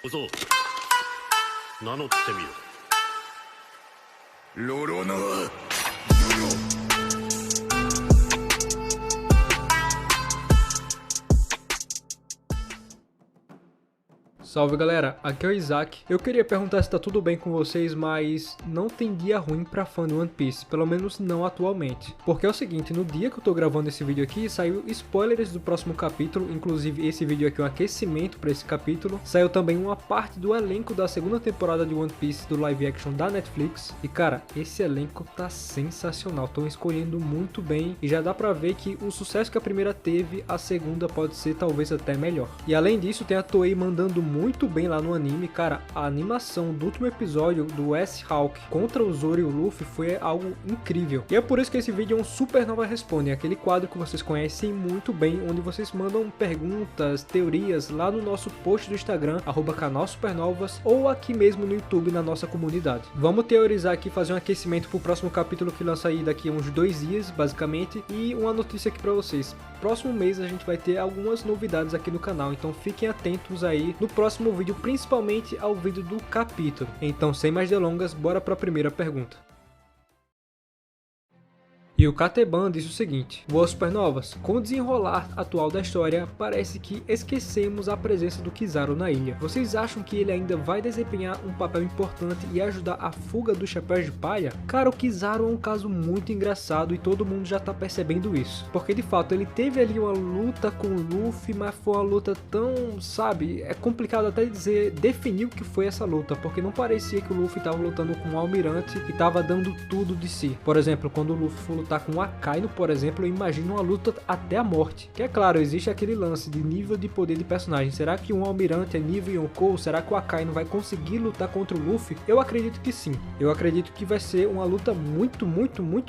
小僧、名乗ってみよ。ロロノア。Salve galera, aqui é o Isaac. Eu queria perguntar se tá tudo bem com vocês, mas não tem dia ruim pra fã de One Piece, pelo menos não atualmente. Porque é o seguinte, no dia que eu tô gravando esse vídeo aqui, saiu spoilers do próximo capítulo, inclusive esse vídeo aqui é um aquecimento pra esse capítulo. Saiu também uma parte do elenco da segunda temporada de One Piece do live action da Netflix. E cara, esse elenco tá sensacional, estão escolhendo muito bem e já dá pra ver que o sucesso que a primeira teve, a segunda pode ser talvez até melhor. E além disso, tem a Toei mandando muito bem lá no anime, cara. A animação do último episódio do S-Hawk contra o Zoro e o Luffy foi algo incrível. E é por isso que esse vídeo é um Super Nova Responde, aquele quadro que vocês conhecem muito bem, onde vocês mandam perguntas, teorias lá no nosso post do Instagram, @canal Supernovas, ou aqui mesmo no YouTube na nossa comunidade. Vamos teorizar aqui, fazer um aquecimento pro próximo capítulo que lança aí daqui a uns 2 dias, basicamente. E uma notícia aqui pra vocês: próximo mês a gente vai ter algumas novidades aqui no canal, então fiquem atentos aí no próximo vídeo, principalmente ao vídeo do capítulo. Então, sem mais delongas, bora para a primeira pergunta. E o Kateban diz o seguinte: boas supernovas, com o desenrolar atual da história, parece que esquecemos a presença do Kizaru na ilha. Vocês acham que ele ainda vai desempenhar um papel importante e ajudar a fuga dos chapéus de palha? Cara, o Kizaru é um caso muito engraçado e todo mundo já tá percebendo isso. Porque de fato ele teve ali uma luta com o Luffy, mas foi uma luta tão, sabe, é complicado até definir o que foi essa luta, porque não parecia que o Luffy tava lutando com um almirante e tava dando tudo de si. Por exemplo, quando o Luffy for lutar com o Akainu, por exemplo, eu imagino uma luta até a morte. Que é claro, existe aquele lance de nível de poder de personagem. Será que um almirante é nível Yonkou? Será que o Akainu vai conseguir lutar contra o Luffy? Eu acredito que sim. Eu acredito que vai ser uma luta muito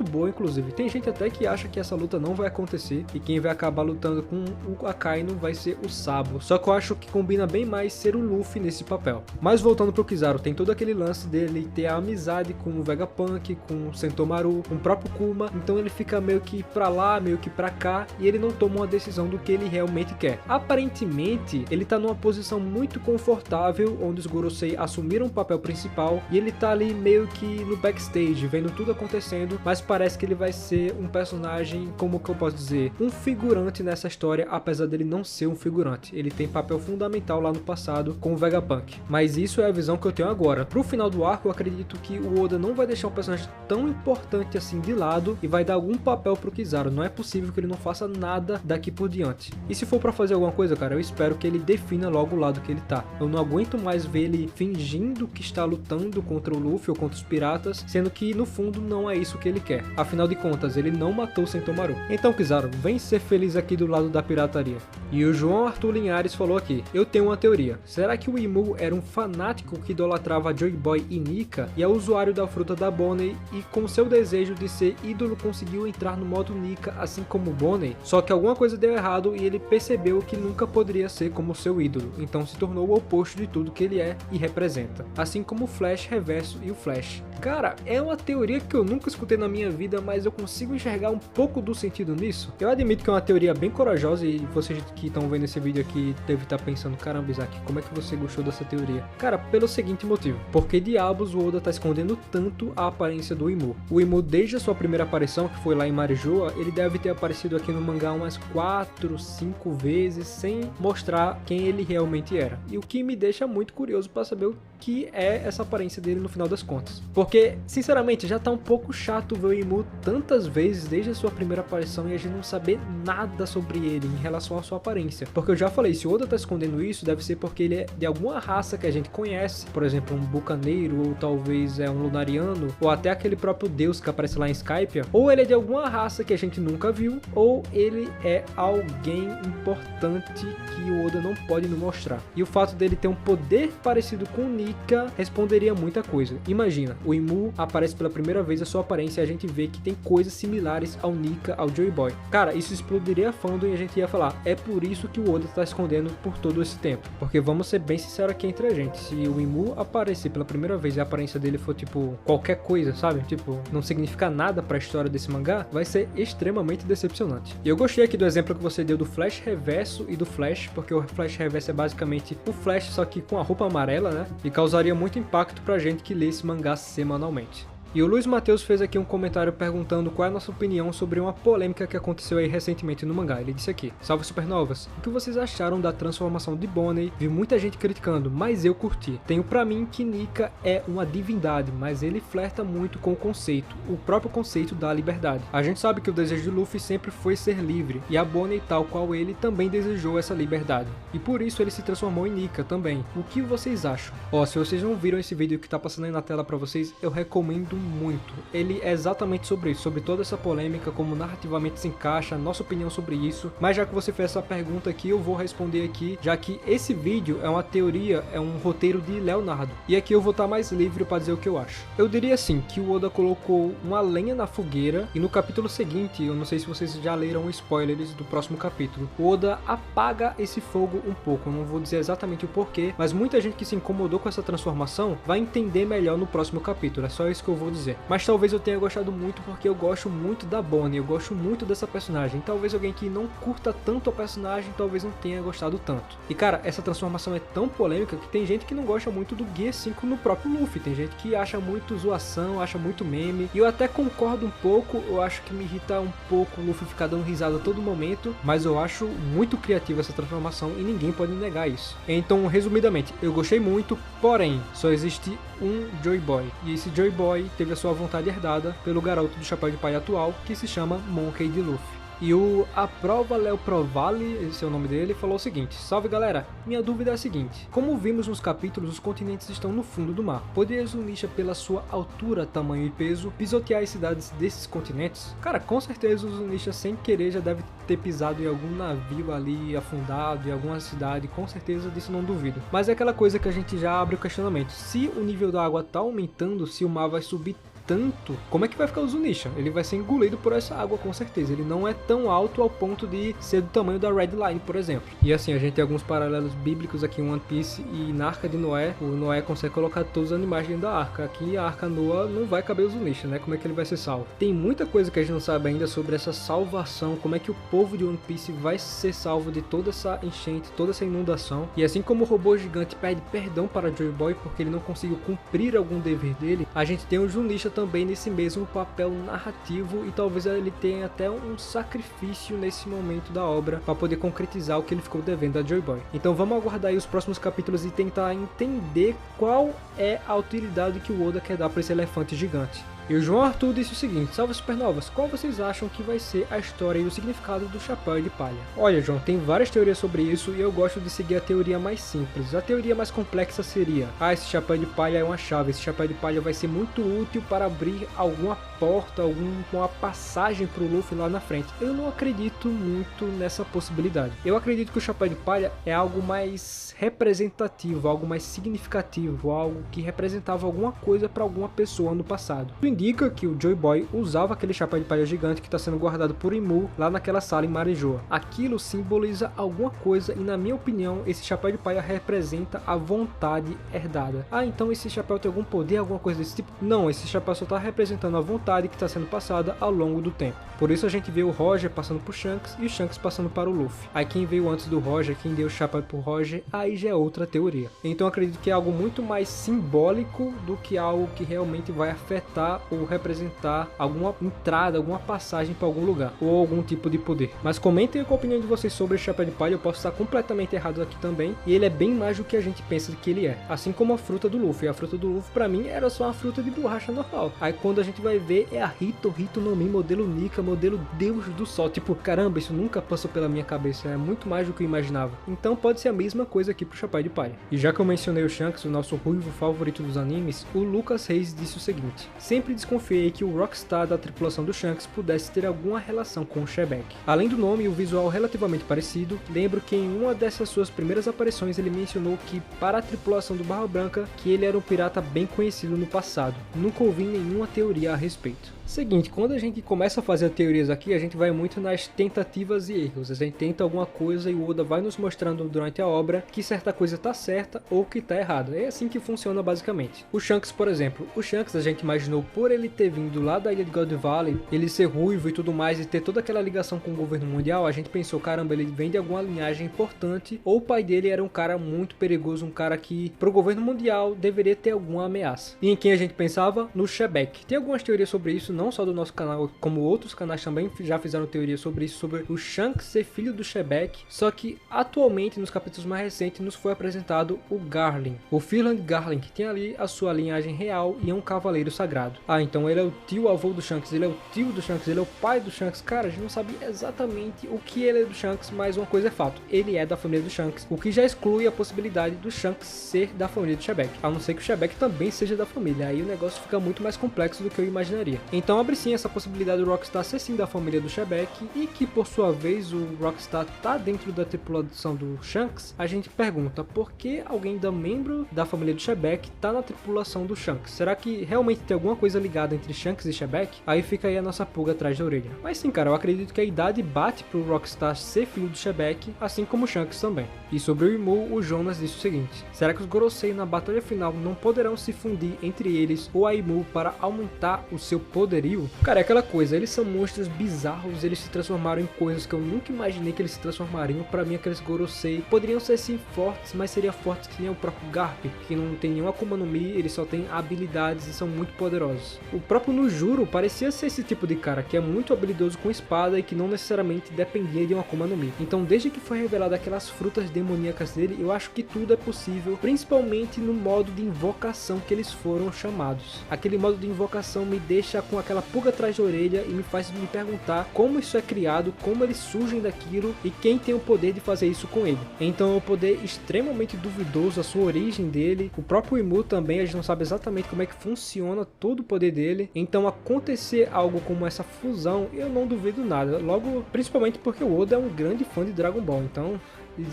boa, inclusive. Tem gente até que acha que essa luta não vai acontecer e quem vai acabar lutando com o Akainu vai ser o Sabo. Só que eu acho que combina bem mais ser o Luffy nesse papel. Mas voltando pro Kizaru, tem todo aquele lance dele ter a amizade com o Vegapunk, com o Sentomaru, com o próprio Kuma. Então ele fica meio que pra lá, meio que pra cá, e ele não toma uma decisão do que ele realmente quer. Aparentemente, ele tá numa posição muito confortável, onde os Gorosei assumiram o papel principal, e ele tá ali meio que no backstage, vendo tudo acontecendo, mas parece que ele vai ser um personagem, como que eu posso dizer, um figurante nessa história, apesar dele não ser um figurante. Ele tem papel fundamental lá no passado com o Vegapunk. Mas isso é a visão que eu tenho agora. Pro final do arco, eu acredito que o Oda não vai deixar um personagem tão importante assim de lado e vai dar algum papel pro Kizaru. Não é possível que ele não faça nada daqui por diante. E se for pra fazer alguma coisa, cara, eu espero que ele defina logo o lado que ele tá. Eu não aguento mais ver ele fingindo que está lutando contra o Luffy ou contra os piratas, sendo que no fundo não é isso que ele quer. Afinal de contas, ele não matou o Sentomaru. Então, Kizaru, vem ser feliz aqui do lado da pirataria. E o João Arthur Linhares falou aqui: eu tenho uma teoria. Será que o Imu era um fanático que idolatrava Joy Boy e Nika e é usuário da fruta da Bonnie e com seu desejo de ser ídolo conseguiu entrar no modo Nika assim como Bonnie? Só que alguma coisa deu errado e ele percebeu que nunca poderia ser como seu ídolo, então se tornou o oposto de tudo que ele é e representa, assim como o Flash Reverso e o Flash. Cara, é uma teoria que eu nunca escutei na minha vida, mas eu consigo enxergar um pouco do sentido nisso. Eu admito que é uma teoria bem corajosa e vocês que estão vendo esse vídeo aqui devem estar pensando: caramba, Isaac, como é que você gostou dessa teoria? Cara, pelo seguinte motivo: porque diabos o Oda tá escondendo tanto a aparência do Imu? O Imu, desde a sua primeira aparição, que foi lá em Marijoa, ele deve ter aparecido aqui no mangá umas 4, 5 vezes sem mostrar quem ele realmente era. E o que me deixa muito curioso para saber o que é essa aparência dele no final das contas. Porque, sinceramente, já tá um pouco chato ver o Imu tantas vezes desde a sua primeira aparição e a gente não saber nada sobre ele em relação à sua aparência. Porque eu já falei, se o Oda tá escondendo isso, deve ser porque ele é de alguma raça que a gente conhece, por exemplo, um bucaneiro, ou talvez é um lunariano, ou até aquele próprio deus que aparece lá em Skypiea, ou ele é de alguma raça que a gente nunca viu, ou ele é alguém importante que o Oda não pode nos mostrar. E o fato dele ter um poder parecido com o Nika responderia muita coisa. Imagina, o Imu aparece pela primeira vez, a sua aparência, e a gente vê que tem coisas similares ao Nika, ao Joy Boy. Cara, isso explodiria a fandom e a gente ia falar, é por isso que o Oda tá escondendo por todo esse tempo. Porque vamos ser bem sinceros aqui entre a gente, se o Imu aparecer pela primeira vez e a aparência dele for tipo qualquer coisa, sabe? Tipo, não significa nada pra história desse mangá, vai ser extremamente decepcionante. E eu gostei aqui do exemplo que você deu do Flash Reverso e do Flash, porque o Flash Reverso é basicamente o Flash só que com a roupa amarela, né? E causaria muito impacto pra gente que lê esse mangá semanalmente. E o Luiz Matheus fez aqui um comentário perguntando qual é a nossa opinião sobre uma polêmica que aconteceu aí recentemente no mangá. Ele disse aqui: salve supernovas, o que vocês acharam da transformação de Bonnie? Vi muita gente criticando, mas eu curti. Tenho pra mim que Nika é uma divindade, mas ele flerta muito com o conceito, o próprio conceito da liberdade. A gente sabe que o desejo de Luffy sempre foi ser livre, e a Bonnie, tal qual ele, também desejou essa liberdade. E por isso ele se transformou em Nika também. O que vocês acham? Ó, se vocês não viram esse vídeo que tá passando aí na tela pra vocês, eu recomendo muito. Ele é exatamente sobre isso, sobre toda essa polêmica, como narrativamente se encaixa, a nossa opinião sobre isso. Mas já que você fez essa pergunta aqui, eu vou responder aqui, já que esse vídeo é uma teoria, é um roteiro de Leonardo. E aqui eu vou estar mais livre para dizer o que eu acho. Eu diria assim, que o Oda colocou uma lenha na fogueira, e no capítulo seguinte, eu não sei se vocês já leram spoilers do próximo capítulo, o Oda apaga esse fogo um pouco. Eu não vou dizer exatamente o porquê, mas muita gente que se incomodou com essa transformação vai entender melhor no próximo capítulo. É só isso que eu vou dizer. Mas talvez eu tenha gostado muito porque eu gosto muito da Bonnie, eu gosto muito dessa personagem. Talvez alguém que não curta tanto a personagem, talvez não tenha gostado tanto. E cara, essa transformação é tão polêmica que tem gente que não gosta muito do Gear 5 no próprio Luffy. Tem gente que acha muito zoação, acha muito meme. E eu até concordo um pouco, eu acho que me irrita um pouco o Luffy ficar dando risada a todo momento. Mas eu acho muito criativa essa transformação e ninguém pode negar isso. Então, resumidamente, eu gostei muito, porém, só existe um Joy Boy. E esse Joy Boy teve a sua vontade herdada pelo garoto do chapéu de palha atual, que se chama Monkey D. Luffy. E o Aprova Léo Provale, esse é o nome dele, falou o seguinte: salve galera, minha dúvida é a seguinte, como vimos nos capítulos, os continentes estão no fundo do mar. Poderia Zunisha, pela sua altura, tamanho e peso, pisotear as cidades desses continentes? Cara, com certeza o Zunisha sem querer já deve ter pisado em algum navio ali afundado, em alguma cidade, com certeza disso não duvido. Mas é aquela coisa que a gente já abre o questionamento: se o nível da água tá aumentando, se o mar vai subir tanto, como é que vai ficar o Zunisha? Ele vai ser engolido por essa água com certeza. Ele não é tão alto ao ponto de ser do tamanho da Red Line, por exemplo. E assim, a gente tem alguns paralelos bíblicos aqui em One Piece e na Arca de Noé. O Noé consegue colocar todos os animais dentro da arca. Aqui a Arca Noah não vai caber o Zunisha, né? Como é que ele vai ser salvo? Tem muita coisa que a gente não sabe ainda sobre essa salvação, como é que o povo de One Piece vai ser salvo de toda essa enchente, toda essa inundação. E assim como o robô gigante pede perdão para Joy Boy porque ele não conseguiu cumprir algum dever dele, a gente tem o Zunisha também nesse mesmo papel narrativo, e talvez ele tenha até um sacrifício nesse momento da obra para poder concretizar o que ele ficou devendo a Joy Boy. Então vamos aguardar aí os próximos capítulos e tentar entender qual é a utilidade que o Oda quer dar para esse elefante gigante. E o João Arthur disse o seguinte: salve supernovas, qual vocês acham que vai ser a história e o significado do chapéu de palha? Olha João, tem várias teorias sobre isso e eu gosto de seguir a teoria mais simples. A teoria mais complexa seria: esse chapéu de palha é uma chave, esse chapéu de palha vai ser muito útil para abrir alguma porta, alguma passagem para o Luffy lá na frente. Eu não acredito muito nessa possibilidade. Eu acredito que o chapéu de palha é algo mais representativo, algo mais significativo, algo que representava alguma coisa para alguma pessoa no passado. Indica que o Joy Boy usava aquele chapéu de palha gigante que está sendo guardado por Imu lá naquela sala em Marijoa. Aquilo simboliza alguma coisa e, na minha opinião, esse chapéu de palha representa a vontade herdada. Então esse chapéu tem algum poder, alguma coisa desse tipo? Não, esse chapéu só está representando a vontade que está sendo passada ao longo do tempo. Por isso a gente vê o Roger passando por Shanks e o Shanks passando para o Luffy. Aí quem veio antes do Roger, quem deu o chapéu pro Roger, aí já é outra teoria. Então acredito que é algo muito mais simbólico do que algo que realmente vai afetar ou representar alguma entrada, alguma passagem para algum lugar, ou algum tipo de poder. Mas comentem a opinião de vocês sobre o chapéu de palha. Eu posso estar completamente errado aqui também, e ele é bem mais do que a gente pensa que ele é, assim como a fruta do Luffy. A fruta do Luffy pra mim era só uma fruta de borracha normal, aí quando a gente vai ver é a Hito no Mi, modelo Nika, modelo Deus do Sol. Tipo, caramba, isso nunca passou pela minha cabeça, é muito mais do que eu imaginava. Então pode ser a mesma coisa aqui pro chapéu de palha. E já que eu mencionei o Shanks, o nosso ruivo favorito dos animes, o Lucas Reis disse o seguinte: sempre desconfiei que o Rockstar da tripulação do Shanks pudesse ter alguma relação com o Shebek. Além do nome e o visual relativamente parecido, lembro que em uma dessas suas primeiras aparições ele mencionou que para a tripulação do Barba Branca que ele era um pirata bem conhecido no passado. Nunca ouvi nenhuma teoria a respeito. Seguinte, quando a gente começa a fazer teorias aqui, a gente vai muito nas tentativas e erros. A gente tenta alguma coisa e o Oda vai nos mostrando durante a obra que certa coisa tá certa ou que tá errada. É assim que funciona basicamente. O Shanks, por exemplo. O Shanks a gente imaginou por ele ter vindo lá da ilha de God Valley, ele ser ruivo e tudo mais e ter toda aquela ligação com o governo mundial, a gente pensou, caramba, ele vem de alguma linhagem importante ou o pai dele era um cara muito perigoso, um cara que pro governo mundial deveria ter alguma ameaça. E em quem a gente pensava? No Shebek. Tem algumas teorias sobre isso, não só do nosso canal, como outros canais também já fizeram teoria sobre isso, sobre o Shanks ser filho do Shebek, só que atualmente nos capítulos mais recentes nos foi apresentado o Garling, o Firland Garling, que tem ali a sua linhagem real e é um cavaleiro sagrado. Ah, então ele é o tio avô do Shanks, ele é o tio do Shanks, ele é o pai do Shanks. Cara, a gente não sabe exatamente o que ele é do Shanks, mas uma coisa é fato, ele é da família do Shanks, o que já exclui a possibilidade do Shanks ser da família do Shebek, a não ser que o Shebek também seja da família, aí o negócio fica muito mais complexo do que eu imaginaria. Então abre sim essa possibilidade do Rockstar ser sim da família do Shebek e que por sua vez o Rockstar tá dentro da tripulação do Shanks. A gente pergunta por que alguém da membro da família do Shebek tá na tripulação do Shanks. Será que realmente tem alguma coisa ligada entre Shanks e Shebek? Aí fica aí a nossa pulga atrás da orelha. Mas sim, cara, eu acredito que a idade bate pro Rockstar ser filho do Shebek, assim como o Shanks também. E sobre o Imu, o Jonas disse o seguinte: será que os Gorosei na batalha final não poderão se fundir entre eles ou a Imu para aumentar o seu poderio? Cara, é aquela coisa, eles são monstros bizarros, eles se transformaram em coisas que eu nunca imaginei que eles se transformariam. Pra mim, aqueles Gorosei poderiam ser sim fortes, mas seriam fortes que nem o próprio Garp, que não tem nenhuma Akuma no Mi, eles só têm habilidades e são muito poderosos. O próprio Nujuro parecia ser esse tipo de cara, que é muito habilidoso com espada e que não necessariamente dependia de uma Akuma no Mi. Então, desde que foi revelado aquelas frutas demoníacas dele, eu acho que tudo é possível, principalmente no modo de invocação que eles foram chamados. Aquele modo de invocação me deixa com aquela pulga atrás da orelha e me faz me perguntar como isso é criado, como eles surgem daquilo e quem tem o poder de fazer isso com ele. Então é um poder extremamente duvidoso, a sua origem dele, o próprio Imu também, a gente não sabe exatamente como é que funciona todo o poder dele. Então acontecer algo como essa fusão, eu não duvido nada, logo, principalmente porque o Oda é um grande fã de Dragon Ball, então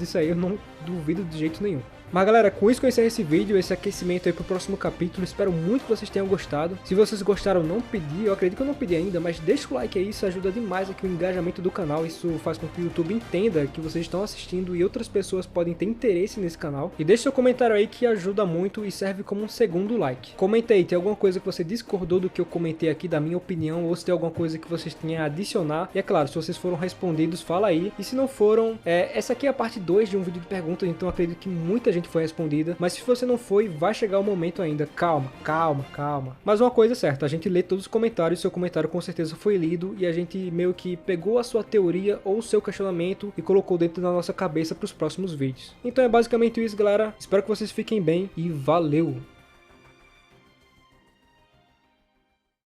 isso aí eu não duvido de jeito nenhum. Mas galera, com isso que eu encerro esse vídeo, esse aquecimento aí pro próximo capítulo. Espero muito que vocês tenham gostado. Se vocês gostaram, não pedi, eu acredito que eu não pedi ainda, mas deixa o like aí, isso ajuda demais aqui o engajamento do canal. Isso faz com que o YouTube entenda que vocês estão assistindo e outras pessoas podem ter interesse nesse canal. E deixa seu comentário aí que ajuda muito e serve como um segundo like. Comenta aí, tem alguma coisa que você discordou do que eu comentei aqui, da minha opinião, ou se tem alguma coisa que vocês tenham a adicionar. E é claro, se vocês foram respondidos, fala aí. E se não foram, essa aqui é a parte 2 de um vídeo de perguntas, então eu acredito que muita gente foi respondida, mas se você não foi, vai chegar o momento ainda. Calma, calma, calma. Mas uma coisa é certa, a gente lê todos os comentários, seu comentário com certeza foi lido e a gente meio que pegou a sua teoria ou o seu questionamento e colocou dentro da nossa cabeça para os próximos vídeos. Então é basicamente isso, galera. Espero que vocês fiquem bem e valeu!